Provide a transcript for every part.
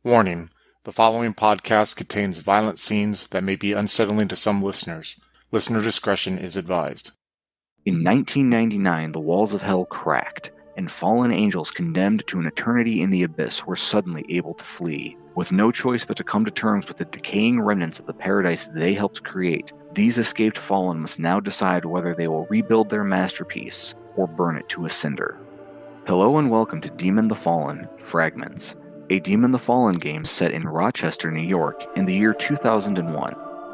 Warning: the following podcast contains violent scenes that may be unsettling to some listeners. Listener discretion is advised. In 1999, the walls of hell cracked, and fallen angels condemned to an eternity in the abyss were suddenly able to flee. With no choice but to come to terms with the decaying remnants of the paradise they helped create, these escaped fallen must now decide whether they will rebuild their masterpiece or burn it to a cinder. Hello and welcome to Demon the Fallen, Fragments, a Demon the Fallen game set in Rochester, New York in the year 2001.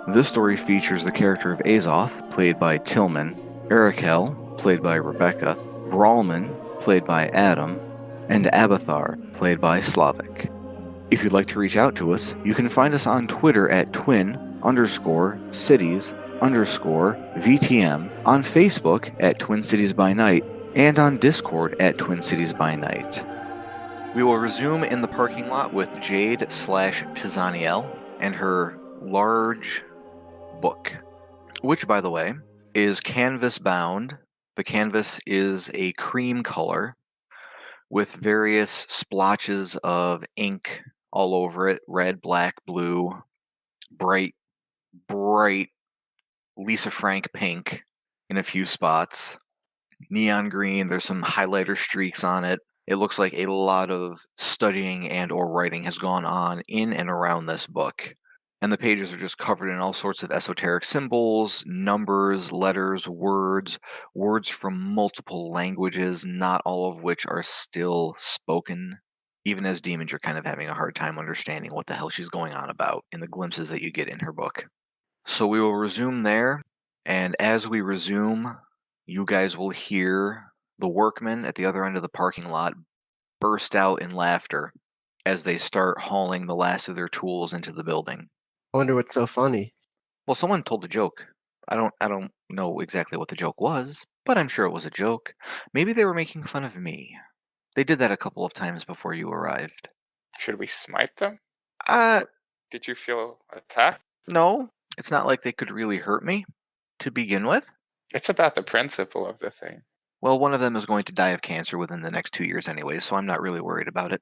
This story features the character of Azoth, played by Tillman, Arakel, played by Rebecca, Brawlman, played by Adam, and Abathar, played by Slavic. If you'd like to reach out to us, you can find us on Twitter at twin_cities_VTM, on Facebook at Twin Cities by Night, and on Discord at Twin Cities by Night. We will resume in the parking lot with Jade/Tizaniel and her large book, which, by the way, is canvas bound. The canvas is a cream color with various splotches of ink all over it: red, black, blue, bright Lisa Frank pink in a few spots, neon green. There's some highlighter streaks on it. It looks like a lot of studying and or writing has gone on in and around this book. And the pages are just covered in all sorts of esoteric symbols, numbers, letters, words from multiple languages, not all of which are still spoken. Even as demons, you're kind of having a hard time understanding what the hell she's going on about in the glimpses that you get in her book. So we will resume there, and as we resume, you guys will hear the workmen at the other end of the parking lot burst out in laughter as they start hauling the last of their tools into the building. I wonder what's so funny. Well, someone told a joke. I don't know exactly what the joke was, but I'm sure it was a joke. Maybe they were making fun of me. They did that a couple of times before you arrived. Should we smite them? Uh, Did you feel attacked? no. It's not like they could really hurt me to begin with. It's about the principle of the thing. Well, one of them is going to die of cancer within the next 2 years anyway, so I'm not really worried about it.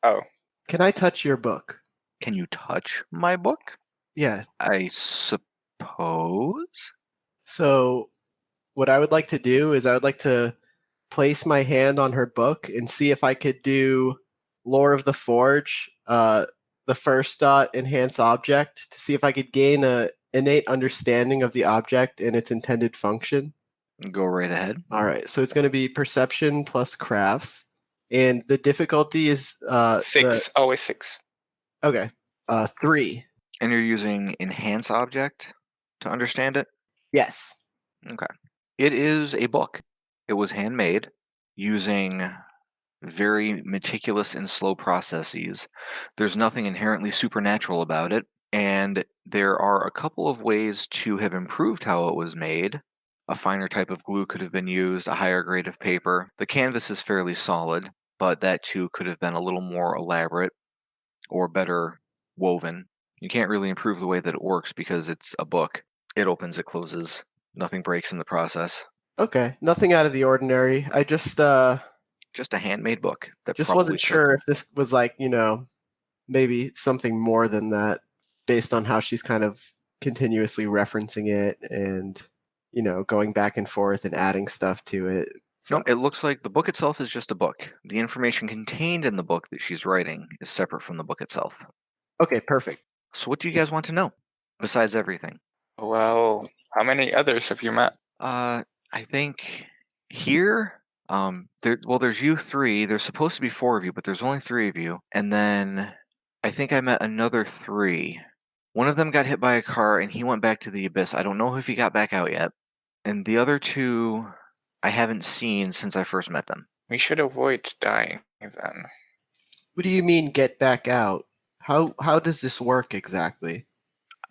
Oh, Can I touch your book? Can you touch my book? Yeah. I suppose? So, what I would like to do is I would like to place my hand on her book and see if I could do Lore of the Forge, the first dot enhance object, to see if I could gain a innate understanding of the object and its intended function. Go right ahead. All right, so it's going to be perception plus crafts, and the difficulty is 6. Always 6. Okay, 3. And you're using enhance object to understand it? Yes. Okay. It is a book. It was handmade using very meticulous and slow processes. There's nothing inherently supernatural about it, and there are a couple of ways to have improved how it was made. A finer type of glue could have been used, a higher grade of paper. The canvas is fairly solid, but that too could have been a little more elaborate or better woven. You can't really improve the way that it works because it's a book. It opens, it closes, nothing breaks in the process. Okay, nothing out of the ordinary. I just a handmade book. That just probably wasn't sure if this was like, maybe something more than that based on how she's kind of continuously referencing it and, going back and forth and adding stuff to it. No, it looks like the book itself is just a book. The information contained in the book that she's writing is separate from the book itself. Okay, perfect. So what do you guys want to know, besides everything? Well, how many others have you met? I think here, there's you 3. There's supposed to be 4 of you, but there's only 3 of you. And then I think I met another 3. One of them got hit by a car, and he went back to the abyss. I don't know if he got back out yet. And the other 2, I haven't seen since I first met them. We should avoid dying then. What do you mean get back out? How does this work exactly?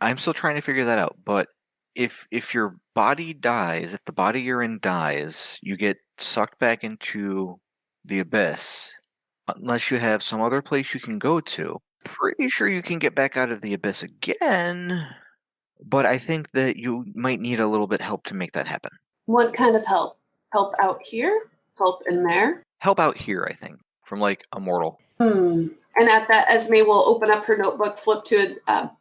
I'm still trying to figure that out, but if your body dies, if the body you're in dies, you get sucked back into the abyss, unless you have some other place you can go to. Pretty sure you can get back out of the abyss again, but I think that you might need a little bit help to make that happen. What kind of help? Help out here? Help in there? Help out here, I think, from like a mortal. And at that, Esme will open up her notebook, flip to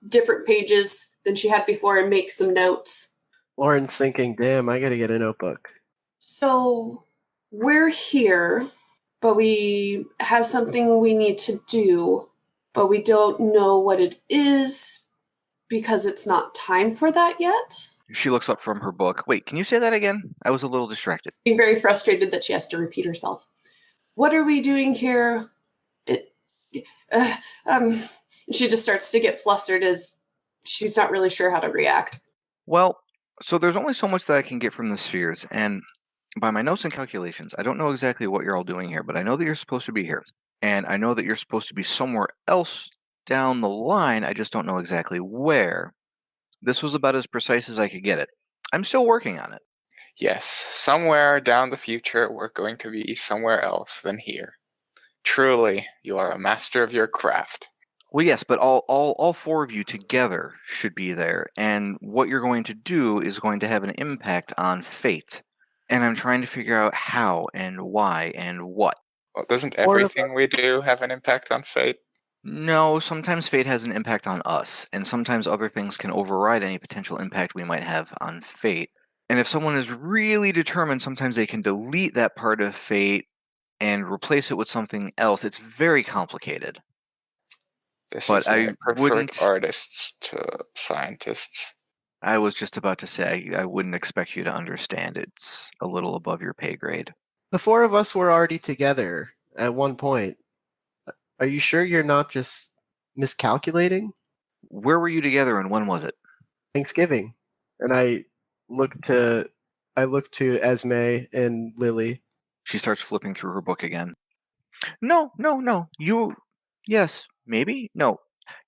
different pages than she had before, and make some notes. Lauren's thinking, damn, I gotta get a notebook. So we're here, but we have something we need to do, but we don't know what it is because it's not time for that yet. She looks up from her book. Wait, can you say that again? I was a little distracted. Being very frustrated that she has to repeat herself. What are we doing here? She just starts to get flustered as she's not really sure how to react. Well, so there's only so much that I can get from the spheres, and by my notes and calculations, I don't know exactly what you're all doing here, but I know that you're supposed to be here. And I know that you're supposed to be somewhere else down the line. I just don't know exactly where. This was about as precise as I could get it. I'm still working on it. Yes, somewhere down the future, we're going to be somewhere else than here. Truly, you are a master of your craft. Well, yes, but all four of you together should be there, and what you're going to do is going to have an impact on fate. And I'm trying to figure out how and why and what. Well, doesn't Or if everything we do have an impact on fate? No, sometimes fate has an impact on us, and sometimes other things can override any potential impact we might have on fate. And if someone is really determined, sometimes they can delete that part of fate and replace it with something else. It's very complicated. This But is why I I preferred wouldn't- artists to scientists. I was just about to say, I wouldn't expect you to understand. It's a little above your pay grade. The four of us were already together at one point. Are you sure you're not just miscalculating? Where were you together and when was it? Thanksgiving. And I look to Esme and Lily. She starts flipping through her book again. No. Yes, maybe? No.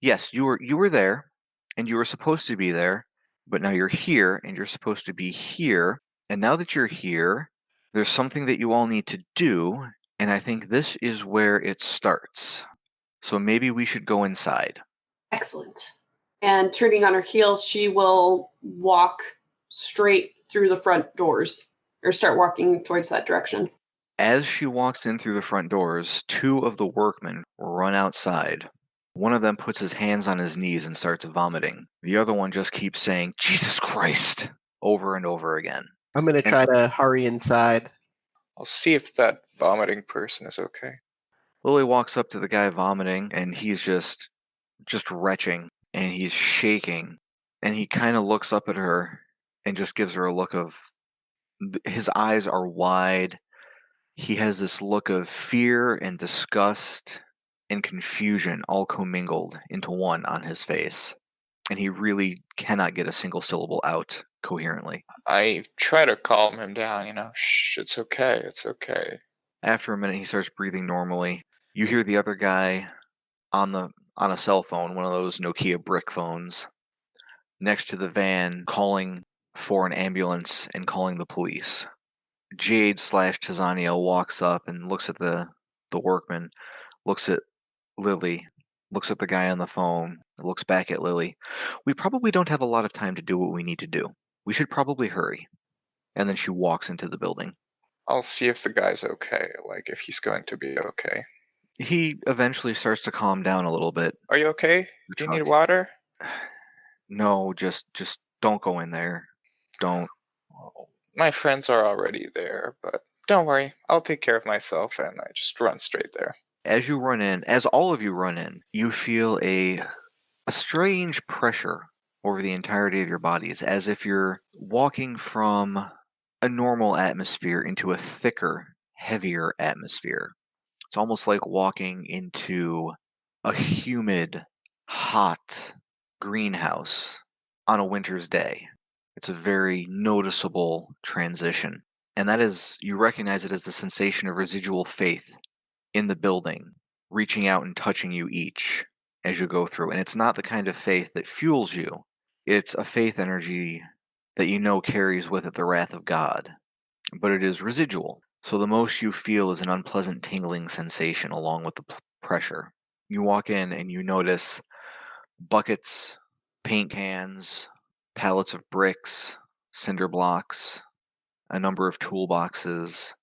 Yes, you were there, and you were supposed to be there, but now you're here, and you're supposed to be here. And now that you're here, there's something that you all need to do, and I think this is where it starts. So maybe we should go inside. Excellent. And turning on her heels, she will walk straight through the front doors, or start walking towards that direction. As she walks in through the front doors, two of the workmen run outside. One of them puts his hands on his knees and starts vomiting. The other one just keeps saying, Jesus Christ, over and over again. I'm going to try to hurry inside. I'll see if that vomiting person is okay. Lily walks up to the guy vomiting, and he's just retching, and he's shaking. And he kind of looks up at her and just gives her a look of, his eyes are wide. He has this look of fear and disgust and confusion all commingled into one on his face. And he really cannot get a single syllable out coherently. I try to calm him down, shh, it's okay, it's okay. After a minute, he starts breathing normally. You hear the other guy on a cell phone, one of those Nokia brick phones, next to the van, calling for an ambulance and calling the police. Jade/Tizania walks up and looks at the workman, looks at Lily, looks at the guy on the phone, looks back at Lily. We probably don't have a lot of time to do what we need to do. We should probably hurry. And then she walks into the building. I'll see if the guy's okay, if he's going to be okay. He eventually starts to calm down a little bit. Are you okay? Do you need water? No, just don't go in there. Don't. Well, my friends are already there, but don't worry. I'll take care of myself, and I just run straight there. As you run in, as all of you run in, you feel a strange pressure over the entirety of your bodies, as if you're walking from a normal atmosphere into a thicker, heavier atmosphere. It's almost like walking into a humid, hot greenhouse on a winter's day. It's a very noticeable transition. And that is, you recognize it as the sensation of residual faith in the building, reaching out and touching you each as you go through. And it's not the kind of faith that fuels you. It's a faith energy that you know carries with it the wrath of God. But it is residual. So the most you feel is an unpleasant tingling sensation along with the pressure. You walk in and you notice buckets, paint cans, pallets of bricks, cinder blocks, a number of toolboxes.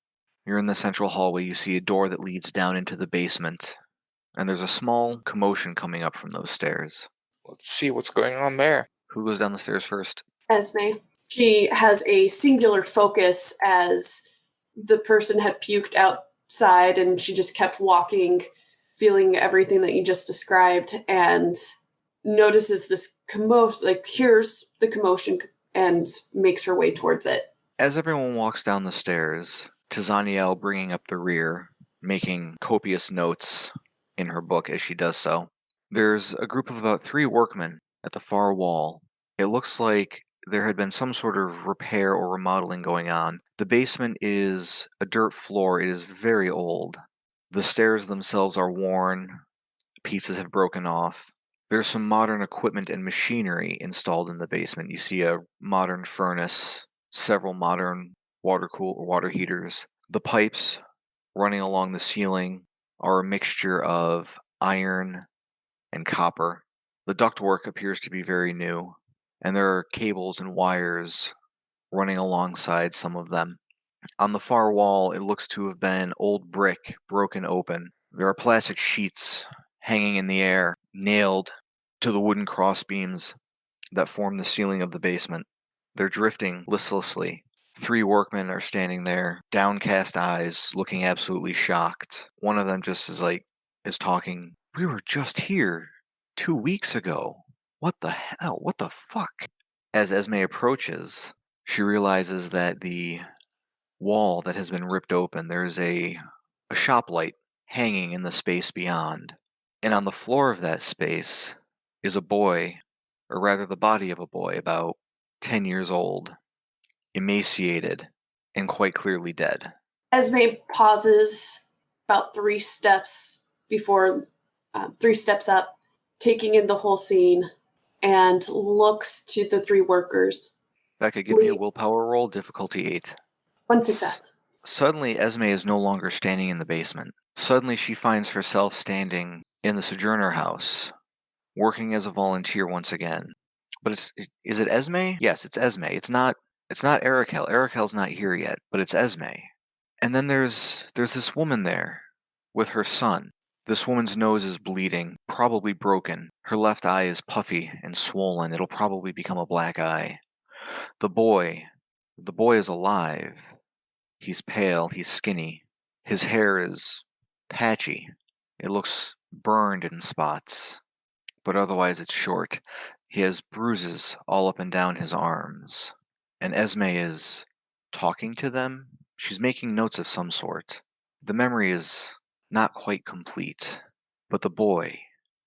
You're in the central hallway. You see a door that leads down into the basement. and there's a small commotion coming up from those stairs. Let's see what's going on there. Who goes down the stairs first? Esme. She has a singular focus as the person had puked outside and she just kept walking, feeling everything that you just described, and notices this commotion, like hears the commotion and makes her way towards it. As everyone walks down the stairs, Tizaniel bringing up the rear, making copious notes in her book as she does so. There's a group of about 3 workmen at the far wall. It looks like there had been some sort of repair or remodeling going on. The basement is a dirt floor. It is very old. The stairs themselves are worn. Pieces have broken off. There's some modern equipment and machinery installed in the basement. You see a modern furnace, several modern water heaters. The pipes running along the ceiling are a mixture of iron and copper. The ductwork appears to be very new, and there are cables and wires running alongside some of them. On the far wall, it looks to have been old brick broken open. There are plastic sheets hanging in the air, nailed to the wooden crossbeams that form the ceiling of the basement. They're drifting listlessly. 3 workmen are standing there, downcast eyes, looking absolutely shocked. One of them just is talking. We were just here 2 weeks ago. What the hell? What the fuck? As Esme approaches, she realizes that the wall that has been ripped open, there's a shop light hanging in the space beyond. And on the floor of that space is a boy, or rather the body of a boy, about 10 years old, emaciated, and quite clearly dead. Esme pauses about 3 steps before 3 steps up, taking in the whole scene, and looks to the 3 workers. Becca, give me a willpower roll, difficulty 8. 1 success. Suddenly, Esme is no longer standing in the basement. Suddenly, she finds herself standing in the Sojourner house, working as a volunteer once again. But is it Esme? Yes, it's Esme. It's not Erikel. Erikel's not here yet, but it's Esme. And then there's this woman there with her son. This woman's nose is bleeding, probably broken. Her left eye is puffy and swollen. It'll probably become a black eye. The boy is alive. He's pale, he's skinny. His hair is patchy. It looks burned in spots, but otherwise it's short. He has bruises all up and down his arms. And Esme is talking to them. She's making notes of some sort. The memory is not quite complete, but the boy,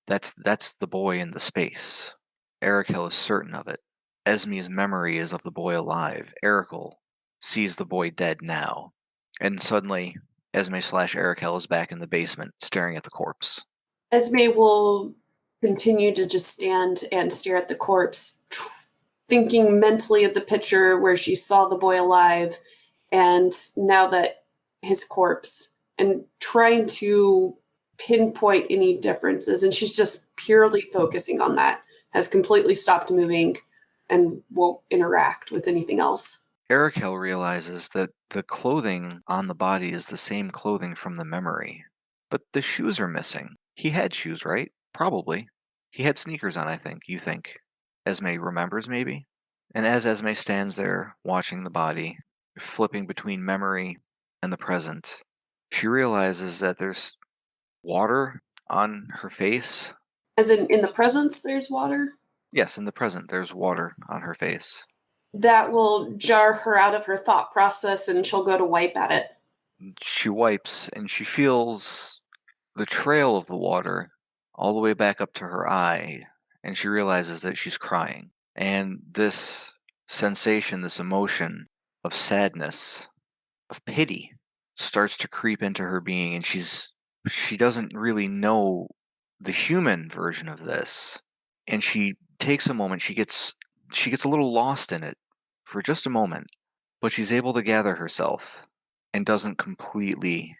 that's the boy in the space. Erikel is certain of it. Esme's memory is of the boy alive. Erikel sees the boy dead now. And suddenly, Esme/Erikel is back in the basement, staring at the corpse. Esme will continue to just stand and stare at the corpse, thinking mentally of the picture where she saw the boy alive, and now that his corpse, and trying to pinpoint any differences. And she's just purely focusing on that, has completely stopped moving and won't interact with anything else. Erikel realizes that the clothing on the body is the same clothing from the memory, but the shoes are missing. He had shoes, right? Probably. He had sneakers on, I think. You think? Esme remembers, maybe? And as Esme stands there, watching the body, flipping between memory and the present, she realizes that there's water on her face. As in the presence, there's water? Yes, in the present, there's water on her face. That will jar her out of her thought process, and she'll go to wipe at it. She wipes, and she feels the trail of the water all the way back up to her eye, and she realizes that she's crying. And this sensation, this emotion of sadness, of pity, starts to creep into her being, and she doesn't really know the human version of this. And she takes a moment, she gets a little lost in it for just a moment, but she's able to gather herself and doesn't completely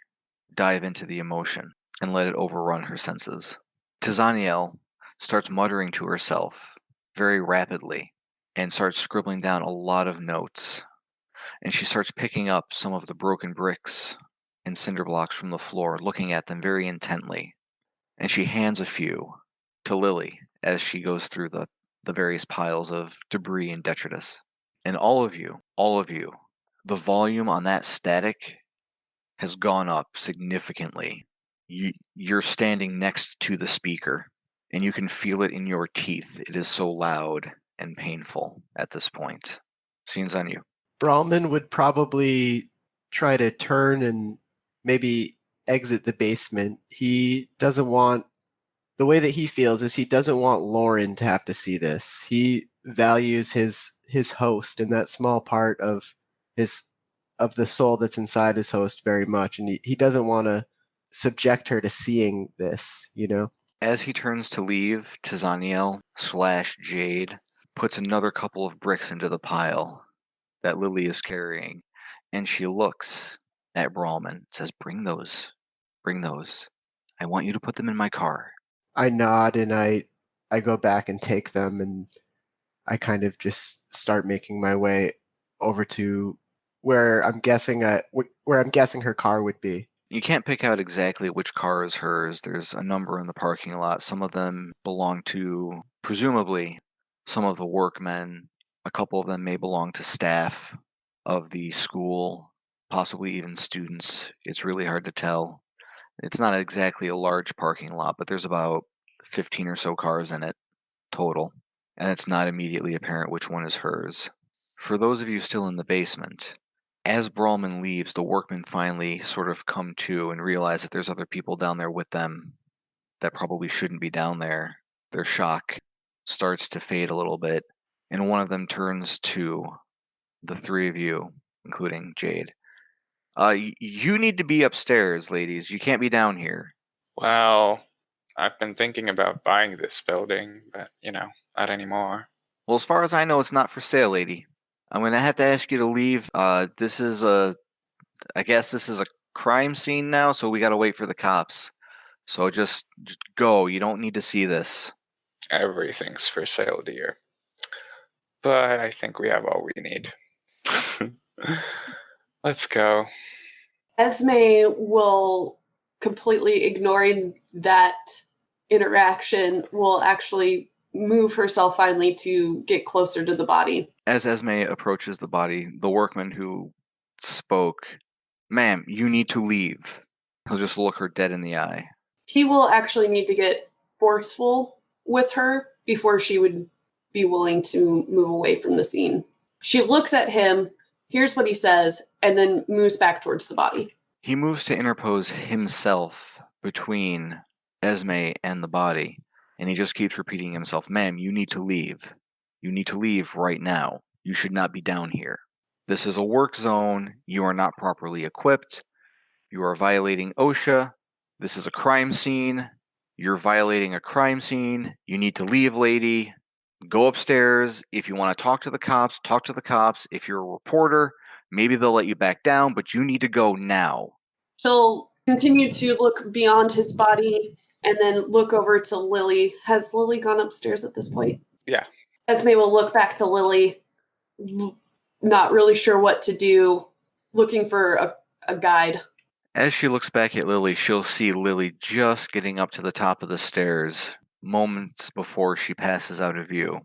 dive into the emotion and let it overrun her senses. Tizaniel starts muttering to herself very rapidly and starts scribbling down a lot of notes. And she starts picking up some of the broken bricks and cinder blocks from the floor, looking at them very intently. and she hands a few to Lily as she goes through the various piles of debris and detritus. And all of you, the volume on that static has gone up significantly. You're standing next to the speaker, and you can feel it in your teeth. It is so loud and painful at this point. Scene's on you. Brawlman would probably try to turn and maybe exit the basement. He doesn't want, the way that he feels is he doesn't want Lauren to have to see this. He values his host and that small part of the soul that's inside his host very much, and he doesn't want to subject her to seeing this, you know? As he turns to leave, Tizaniel/Jade puts another couple of bricks into the pile that Lily is carrying, and she looks at Brawlman, says, bring those. I want you to put them in my car. I nod and I go back and take them, and I kind of just start making my way over to where I'm guessing her car would be. You can't pick out exactly which car is hers. There's a number in the parking lot. Some of them belong to, presumably, some of the workmen. A couple of them may belong to staff of the school, possibly even students. It's really hard to tell. It's not exactly a large parking lot, but there's about 15 or so cars in it total, and it's not immediately apparent which one is hers. For those of you still in the basement, as Brawlman leaves, the workmen finally sort of come to and realize that there's other people down there with them that probably shouldn't be down there. Their shock starts to fade a little bit, and one of them turns to the three of you, including Jade. You need to be upstairs, ladies. You can't be down here. Well, I've been thinking about buying this building, but, not anymore. Well, as far as I know, it's not for sale, lady. I'm going to have to ask you to leave. I guess this is a crime scene now, so we got to wait for the cops. So just go. You don't need to see this. Everything's for sale, dear. But I think we have all we need. Let's go. Esme will, completely ignoring that interaction, will actually move herself finally to get closer to the body. As Esme approaches the body, the workman who spoke, ma'am, you need to leave. He'll just look her dead in the eye. He will actually need to get forceful with her before she would be willing to move away from the scene. She looks at him, hears what he says, and then moves back towards the body. He moves to interpose himself between Esme and the body, and he just keeps repeating himself, ma'am, you need to leave. You need to leave right now. You should not be down here. This is a work zone. You are not properly equipped. You are violating OSHA. This is a crime scene. You're violating a crime scene. You need to leave, lady. Go upstairs. If you want to talk to the cops, talk to the cops. If you're a reporter, maybe they'll let you back down, but you need to go now. She'll continue to look beyond his body and then look over to Lily. Has Lily gone upstairs at this point? Yeah. Esme will look back to Lily, not really sure what to do, looking for a guide. As she looks back at Lily, she'll see Lily just getting up to the top of the stairs, moments before she passes out of view.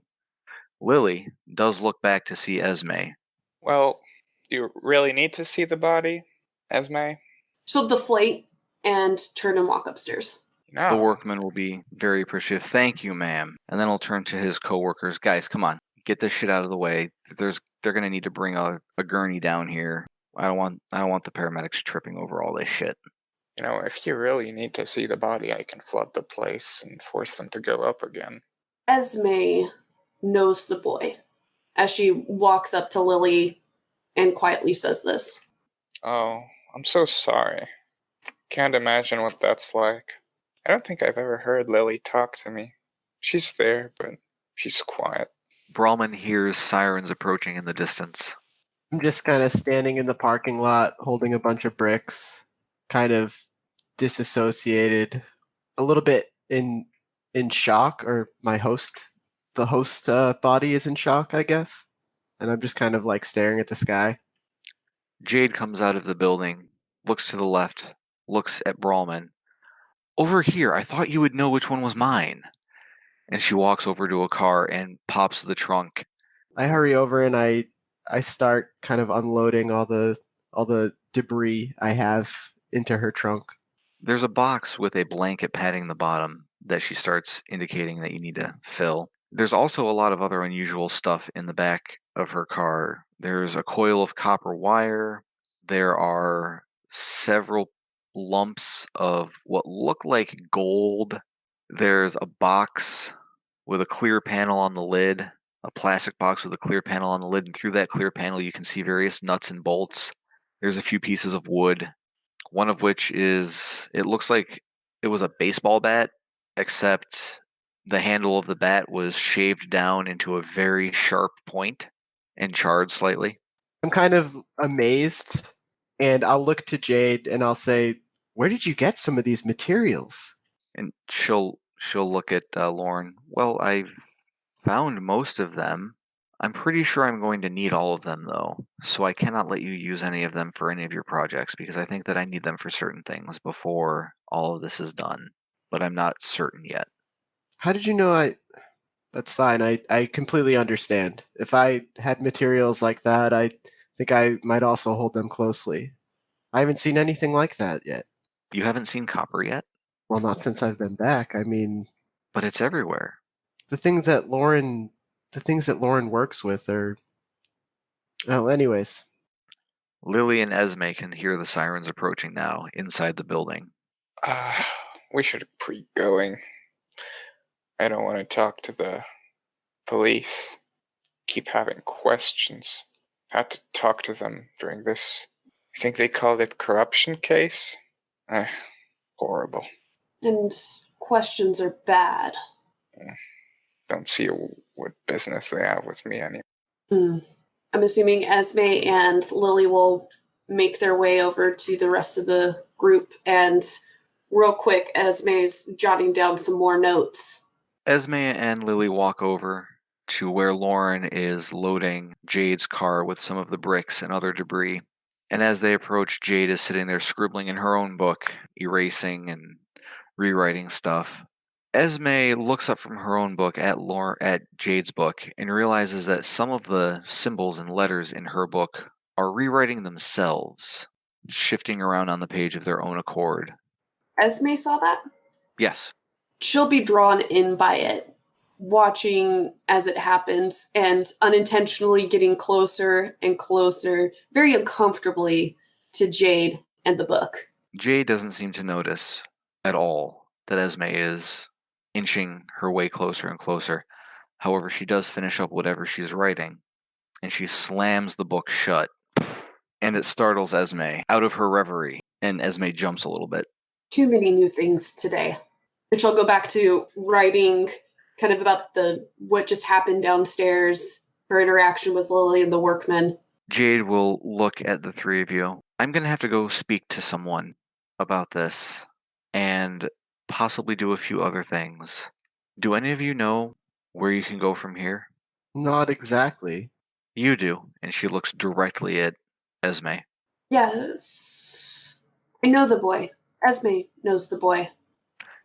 Lily does look back to see Esme. Well, do you really need to see the body, Esme? She'll deflate and turn and walk upstairs. No. The workman will be very appreciative. Thank you, ma'am. And then he'll turn to his coworkers. Guys, come on. Get this shit out of the way. They're going to need to bring a gurney down here. I don't want the paramedics tripping over all this shit. If you really need to see the body, I can flood the place and force them to go up again. Esme knows the boy as she walks up to Lily and quietly says this. Oh, I'm so sorry. Can't imagine what that's like. I don't think I've ever heard Lily talk to me. She's there, but she's quiet. Brawlman hears sirens approaching in the distance. I'm just kind of standing in the parking lot holding a bunch of bricks, kind of disassociated, a little bit in shock, or the host body is in shock, I guess. And I'm just kind of like staring at the sky. Jade comes out of the building, looks to the left, looks at Brawlman. Over here, I thought you would know which one was mine. And she walks over to a car and pops the trunk. I hurry over and I start kind of unloading all the debris I have into her trunk. There's a box with a blanket padding the bottom that she starts indicating that you need to fill. There's also a lot of other unusual stuff in the back of her car. There's a coil of copper wire. There are several lumps of what look like gold. There's a box with a clear panel on the lid, a plastic box with a clear panel on the lid, and through that clear panel you can see various nuts and bolts. There's a few pieces of wood, one of which it looks like it was a baseball bat, except the handle of the bat was shaved down into a very sharp point and charred slightly. I'm kind of amazed, and I'll look to Jade and I'll say, "Where did you get some of these materials?" And she'll look at Lauren. Well, I've found most of them. I'm pretty sure I'm going to need all of them, though, so I cannot let you use any of them for any of your projects, because I think that I need them for certain things before all of this is done, but I'm not certain yet. How did you know That's fine. I completely understand. If I had materials like that, I think I might also hold them closely. I haven't seen anything like that yet. You haven't seen copper yet? Well, not since I've been back. I mean, But it's everywhere. the things that Lauren works with are. Well, anyways, Lily and Esme can hear the sirens approaching now, inside the building. We should be going. I don't want to talk to the police. Keep having questions. Had to talk to them during this. I think they called it corruption case. Horrible. And questions are bad. Don't see what business they have with me anymore. I'm assuming Esme and Lily will make their way over to the rest of the group, and real quick, Esme's jotting down some more notes. Esme and Lily walk over to where Lauren is loading Jade's car with some of the bricks and other debris. And as they approach, Jade is sitting there scribbling in her own book, erasing and rewriting stuff. Esme looks up from her own book at Jade's book and realizes that some of the symbols and letters in her book are rewriting themselves, shifting around on the page of their own accord. Esme saw that? Yes. She'll be drawn in by it, watching as it happens and unintentionally getting closer and closer, very uncomfortably, to Jade and the book. Jade doesn't seem to notice at all that Esme is inching her way closer and closer. However, she does finish up whatever she's writing, and she slams the book shut, and it startles Esme out of her reverie, and Esme jumps a little bit. Too many new things today. And she'll go back to writing kind of about what just happened downstairs, her interaction with Lily and the workmen. Jade will look at the three of you. I'm going to have to go speak to someone about this, and possibly do a few other things. Do any of you know where you can go from here? not exactly. You do, and she looks directly at Esme. Yes. I know the boy. Esme knows the boy.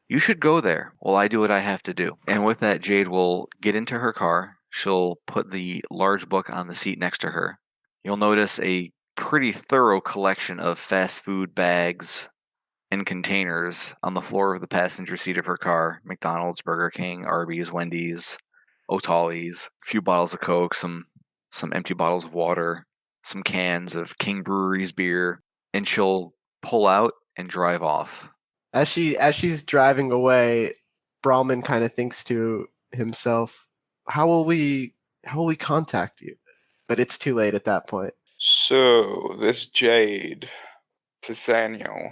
You should go there while I do what I have to do. And with that, Jade will get into her car. She'll put the large book on the seat next to her. You'll notice a pretty thorough collection of fast food bags and containers on the floor of the passenger seat of her car. McDonald's, Burger King, Arby's, Wendy's, O'Tolly's, a few bottles of Coke, some empty bottles of water, some cans of King Brewery's beer, and she'll pull out and drive off. As she's driving away, Brahman kind of thinks to himself, how will we contact you? But it's too late at that point. So, this Jade, Tisaniel,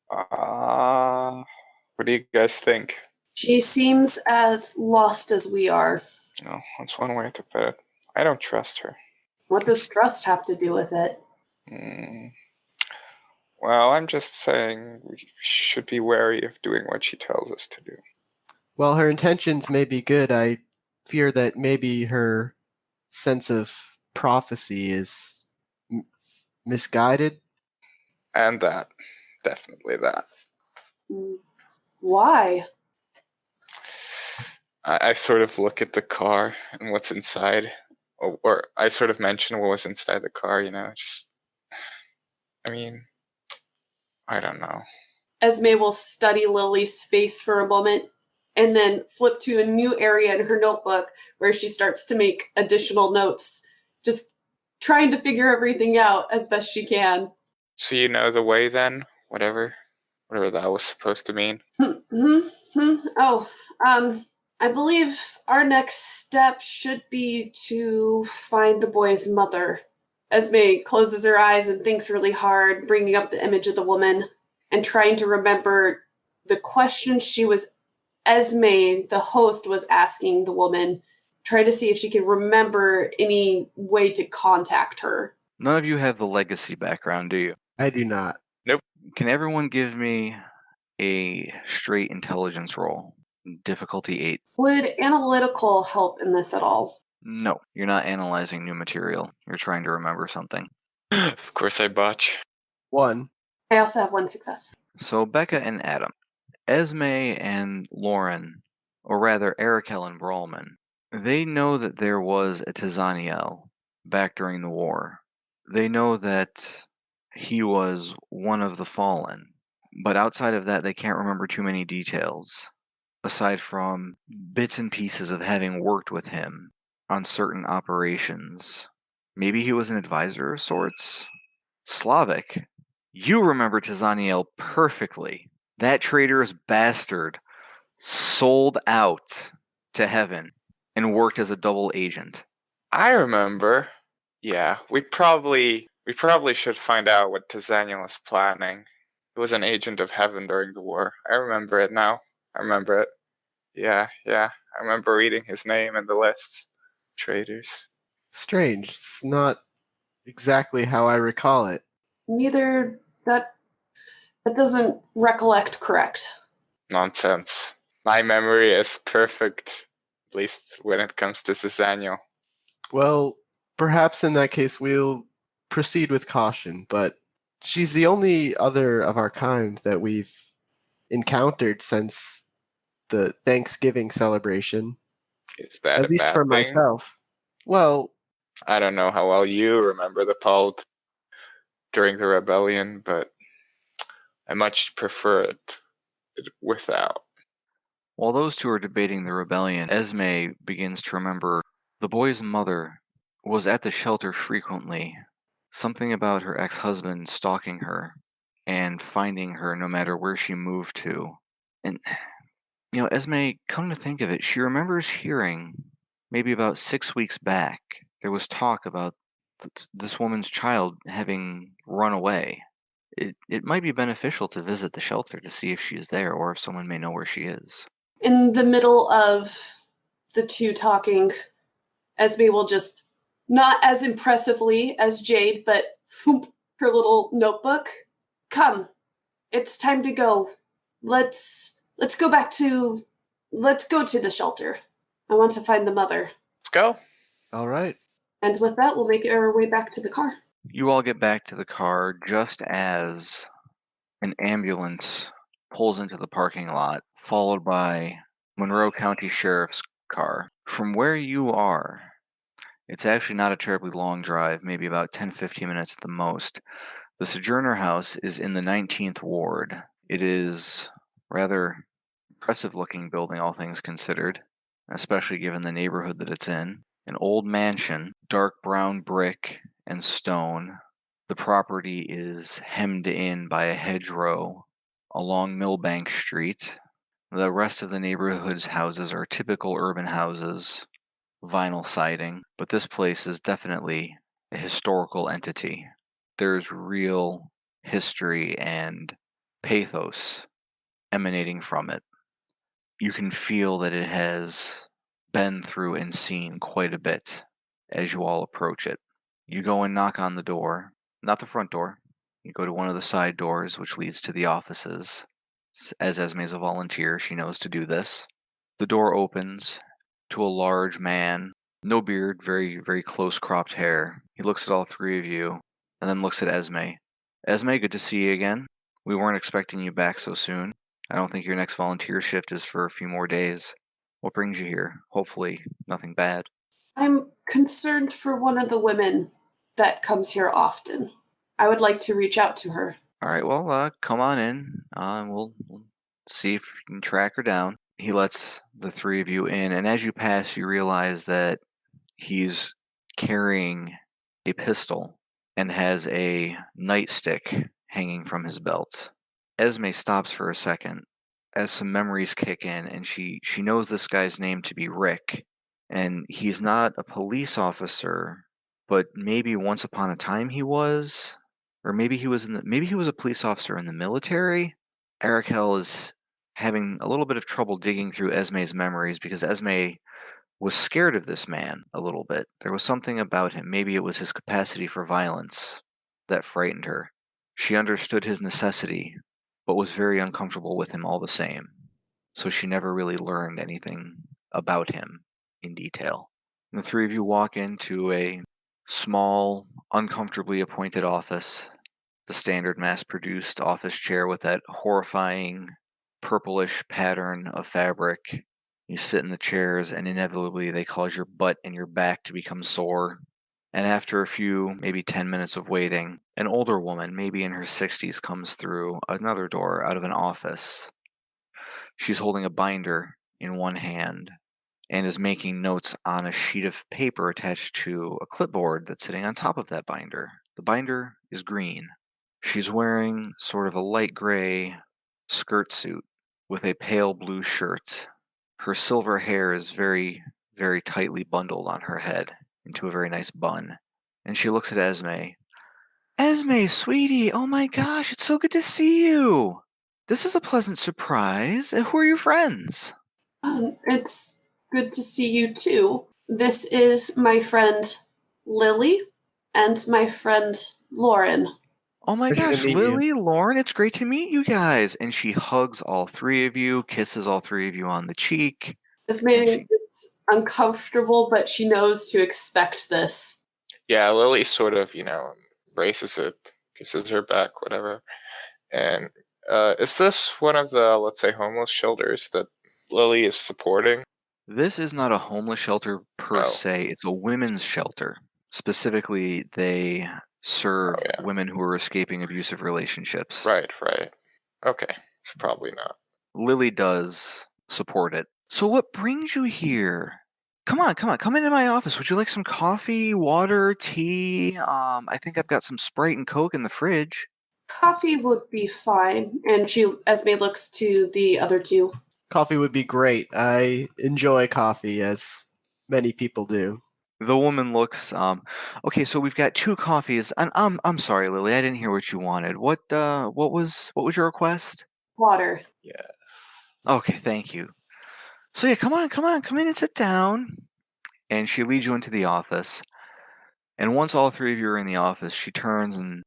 what do you guys think? She seems as lost as we are. No, that's one way to put it. I don't trust her. What does trust have to do with it? Well, I'm just saying we should be wary of doing what she tells us to do. Well, her intentions may be good. I fear that maybe her sense of prophecy is misguided. And that. Definitely that. Why? I sort of look at the car and what's inside, or I sort of mention what was inside the car. I don't know. Esme will study Lily's face for a moment and then flip to a new area in her notebook where she starts to make additional notes, just trying to figure everything out as best she can. So you know the way then? Whatever that was supposed to mean. I believe our next step should be to find the boy's mother. Esme closes her eyes and thinks really hard, bringing up the image of the woman and trying to remember the question Esme, the host, was asking the woman, trying to see if she can remember any way to contact her. None of you have the legacy background, do you? I do not. Can everyone give me a straight intelligence roll? Difficulty 8. Would analytical help in this at all? No, you're not analyzing new material. You're trying to remember something. Of course I botch. 1. I also have 1 success. So Becca and Adam, Esme and Lauren, or rather Erikel and Brawlman, they know that there was a Tizaniel back during the war. They know that he was one of the fallen, but outside of that they can't remember too many details, aside from bits and pieces of having worked with him on certain operations. Maybe he was an advisor of sorts? Slavic, you remember Tizaniel perfectly. That traitorous bastard sold out to heaven and worked as a double agent. I remember. Yeah, we probably should find out what Tizaniel is planning. He was an agent of heaven during the war. I remember it now. I remember it. Yeah. I remember reading his name in the lists. Traitors. Strange. It's not exactly how I recall it. Neither that doesn't recollect correct. Nonsense. My memory is perfect, at least when it comes to Tizaniel. Well, perhaps in that case we'll proceed with caution, but she's the only other of our kind that we've encountered since the Thanksgiving celebration. Is that At a least bad for thing? myself. Well, I don't know how well you remember the Pald during the rebellion, but I much prefer it without. While those two are debating the rebellion, Esme begins to remember the boy's mother was at the shelter frequently. Something about her ex-husband stalking her and finding her no matter where she moved to. And, Esme, come to think of it, she remembers hearing, maybe about 6 weeks back, there was talk about this woman's child having run away. It might be beneficial to visit the shelter to see if she is there or if someone may know where she is. In the middle of the two talking, Esme will just, not as impressively as Jade, but her little notebook. Come, it's time to go. Let's go to the shelter. I want to find the mother. Let's go. all right. And with that, we'll make our way back to the car. You all get back to the car just as an ambulance pulls into the parking lot, followed by Monroe County Sheriff's car. From where you are, it's actually not a terribly long drive, maybe about 10-15 minutes at the most. The Sojourner House is in the 19th Ward. It is rather impressive-looking building, all things considered, especially given the neighborhood that it's in. An old mansion, dark brown brick and stone. The property is hemmed in by a hedgerow along Millbank Street. The rest of the neighborhood's houses are typical urban houses, vinyl siding, but this place is definitely a historical entity. There's real history and pathos emanating from it. You can feel that it has been through and seen quite a bit as you all approach it. You go and knock on the door, not the front door. You go to one of the side doors, which leads to the offices. As Esme is a volunteer, she knows to do this. The door opens to a large man, no beard, very, very close cropped hair. He looks at all three of you and then looks at Esme. Esme, good to see you again. We weren't expecting you back so soon. I don't think your next volunteer shift is for a few more days. What brings you here? Hopefully, nothing bad. I'm concerned for one of the women that comes here often. I would like to reach out to her. All right, well, come on in. We'll see if you can track her down. He lets the three of you in, and as you pass, you realize that he's carrying a pistol and has a nightstick hanging from his belt. Esme stops for a second as some memories kick in, and she knows this guy's name to be Rick, and he's not a police officer, but maybe once upon a time he was, or maybe he was a police officer in the military. Arakel is having a little bit of trouble digging through Esme's memories because Esme was scared of this man a little bit. There was something about him. Maybe it was his capacity for violence that frightened her. She understood his necessity, but was very uncomfortable with him all the same. So she never really learned anything about him in detail. And the three of you walk into a small, uncomfortably appointed office. The standard mass-produced office chair with that horrifying purplish pattern of fabric. You sit in the chairs, and inevitably they cause your butt and your back to become sore. And after a few, maybe 10 minutes of waiting, an older woman, maybe in her 60s, comes through another door out of an office. She's holding a binder in one hand and is making notes on a sheet of paper attached to a clipboard that's sitting on top of that binder. The binder is green. She's wearing sort of a light gray skirt suit with a pale blue shirt. Her silver hair is very, very tightly bundled on her head into a very nice bun. And she looks at Esme. Esme, sweetie, oh my gosh, it's so good to see you. This is a pleasant surprise. Who are your friends? It's good to see you too. This is my friend Lily and my friend Lauren. Oh my Pleasure to gosh, meet Lily, Lauren, it's great to meet you guys. And she hugs all three of you, kisses all three of you on the cheek. This man is uncomfortable, but she knows to expect this. Yeah, Lily sort of, braces it, kisses her back, whatever. And is this one of the, let's say, homeless shelters that Lily is supporting? This is not a homeless shelter per se. It's a women's shelter. Specifically, they serve women who are escaping abusive relationships. Right. Okay, so probably not. Lily does support it. So what brings you here? Come into my office. Would you like some coffee, water, tea? I think I've got some Sprite and Coke in the fridge. Coffee would be fine. And Esme looks to the other two. Coffee would be great. I enjoy coffee, as many people do. The woman looks. Okay, so we've got 2 coffees. And I'm sorry, Lily. I didn't hear what you wanted. What was your request? Water. Yeah. Okay, thank you. So yeah, come in and sit down. And she leads you into the office. And once all three of you are in the office, she turns and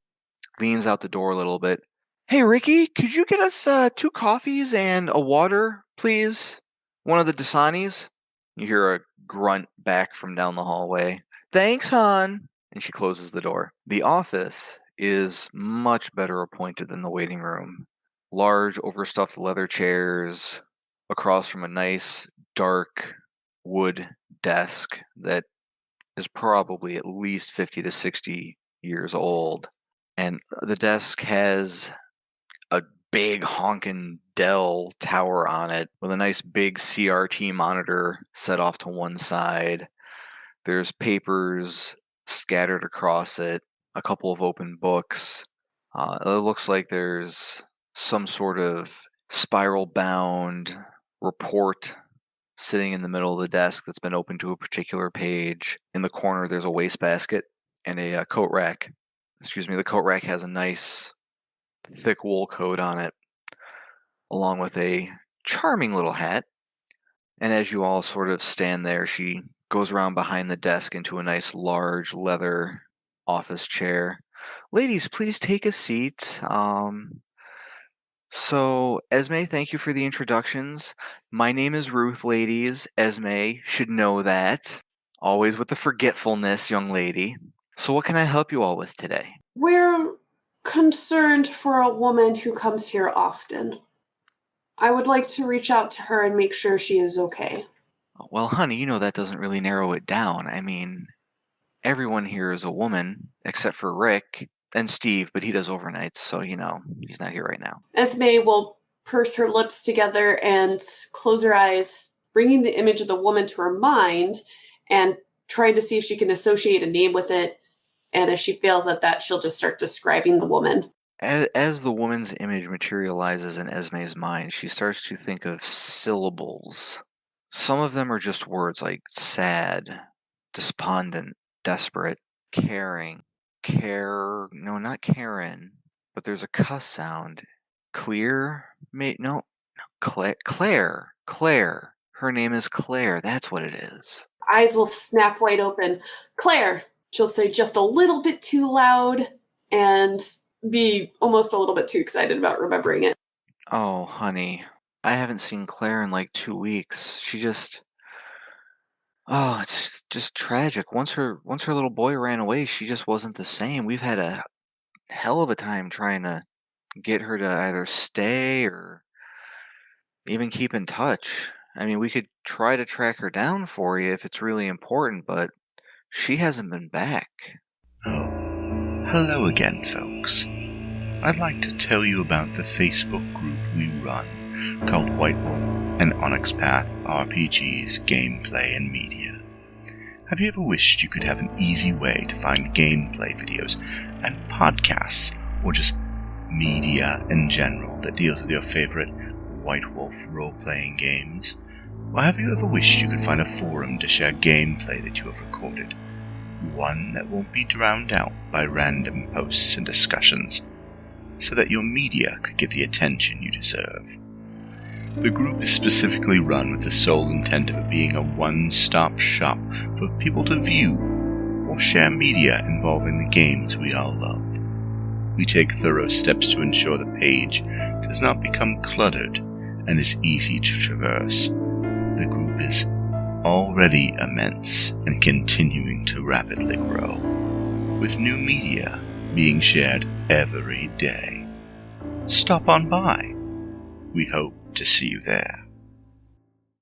leans out the door a little bit. Hey, Ricky, could you get us 2 coffees and a water, please? One of the Dasanis? You hear a grunt back from down the hallway. Thanks, hon. And she closes the door. The office is much better appointed than the waiting room. Large, overstuffed leather chairs across from a nice, dark wood desk that is probably at least 50 to 60 years old. And the desk has a big honkin' Dell tower on it with a nice big CRT monitor set off to one side. There's papers scattered across it, a couple of open books. It looks like there's some sort of spiral-bound report sitting in the middle of the desk that's been open to a particular page. In the corner, there's a wastebasket and a coat rack. The coat rack has a nice, thick wool coat on it, along with a charming little hat. And as you all sort of stand there, she goes around behind the desk into a nice, large leather office chair. Ladies, please take a seat. So, Esme, thank you for the introductions. My name is Ruth, ladies. Esme should know that. Always with the forgetfulness, young lady. So what can I help you all with today? We're concerned for a woman who comes here often. I would like to reach out to her and make sure she is okay. Well, honey, you know that doesn't really narrow it down. I mean, everyone here is a woman, except for Rick and Steve, but he does overnights, so, he's not here right now. Esme will purse her lips together and close her eyes, bringing the image of the woman to her mind and trying to see if she can associate a name with it. And if she fails at that, she'll just start describing the woman. As the woman's image materializes in Esme's mind, she starts to think of syllables. Some of them are just words like sad, despondent, desperate, caring, no, not Karen, but there's a cuss sound. Clear? Claire. Her name is Claire, that's what it is. Eyes will snap wide open. Claire, she'll say just a little bit too loud and be almost a little bit too excited about remembering it. Oh, honey, I haven't seen Claire in like 2 weeks. It's just tragic. Once her little boy ran away, she just wasn't the same. We've had a hell of a time trying to get her to either stay or even keep in touch. I mean, we could try to track her down for you if it's really important, but she hasn't been back. Oh, hello again, folks. I'd like to tell you about the Facebook group we run called White Wolf and Onyx Path RPGs, Gameplay and Media. Have you ever wished you could have an easy way to find gameplay videos and podcasts, or just media in general that deals with your favorite White Wolf role-playing games? Or have you ever wished you could find a forum to share gameplay that you have recorded? One that won't be drowned out by random posts and discussions, so that your media could get the attention you deserve. The group is specifically run with the sole intent of it being a one-stop shop for people to view or share media involving the games we all love. We take thorough steps to ensure the page does not become cluttered and is easy to traverse. The group is already immense and continuing to rapidly grow, with new media being shared every day. Stop on by. We hope to see you there.